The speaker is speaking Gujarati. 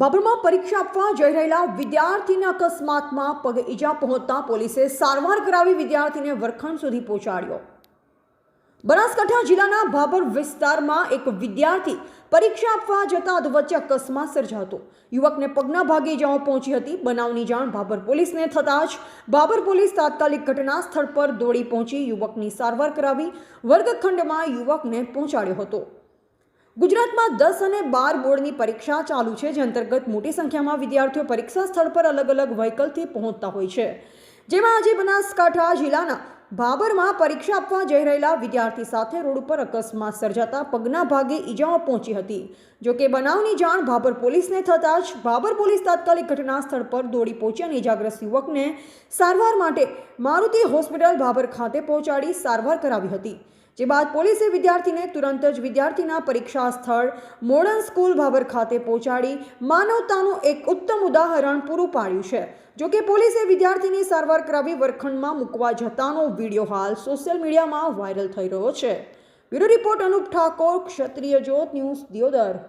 બાબરમાં પરીક્ષા આપવા જઈ રહેલા વિદ્યાર્થીને અકસ્માતમાં પગે ઈજા પહોંચતા પોલીસે સારવાર કરાવી વિદ્યાર્થીને વરખંડ સુધી પહોંચાડ્યો। બનાસકાંઠા જિલ્લાના ભાભર વિસ્તારમાં એક વિદ્યાર્થી પરીક્ષા આપવા જતા અધવચ્ચે અકસ્માત સર્જાયો હતો। યુવકને પગના ભાગે ઈજાઓ પહોંચી હતી। બનાવની જાણ ભાભર પોલીસને થતાં જ ભાભર પોલીસ તાત્કાલિક ઘટના સ્થળ પર દોડી પહોંચી યુવકની સારવાર કરાવી વર્ગખંડમાં યુવકને પહોંચાડ્યો હતો। ગુજરાતમાં 10 અને 12 બોર્ડની પરીક્ષા ચાલુ છે, જે અંતર્ગત મોટી સંખ્યામાં વિદ્યાર્થીઓ પરીક્ષા સ્થળ પર અલગ અલગ વ્હીકલથી પહોંચતા હોય છે। જેમાં આજે બનાસકાંઠા જિલ્લાના ભાભરમાં પરીક્ષા આપવા જઈ રહેલા વિદ્યાર્થી સાથે રોડ ઉપર અકસ્માત સર્જાતા પગના ભાગે ઈજાઓ પહોંચી હતી। જો કે બનાવની જાણ ભાભર પોલીસને થતાં જ ભાભર પોલીસ તાત્કાલિક ઘટના સ્થળ પર દોડી પહોંચી અને ઈજાગ્રસ્ત યુવકને સારવાર માટે મારુતિ હોસ્પિટલ ભાભર ખાતે પહોંચાડી સારવાર કરાવી હતી। જે બાદ પોલીસે વિદ્યાર્થીને તુરંત જ વિદ્યાર્થીના પરીક્ષા સ્થળ મોડર્ન સ્કૂલ ભાભર ખાતે પહોંચાડી માનવતાનું એક ઉત્તમ ઉદાહરણ પૂરું પાડ્યું છે। જો કે પોલીસે વિદ્યાર્થીની સારવાર કરાવી વર્ગખંડમાં મૂકવા જતાનો વિડીયો હાલ સોશિયલ મીડિયામાં વાયરલ થઈ રહ્યો છે। બ્યુરો રિપોર્ટ અનુપ ઠાકોર, ક્ષત્રિય જ્યોત ન્યૂઝ, દિયોદર।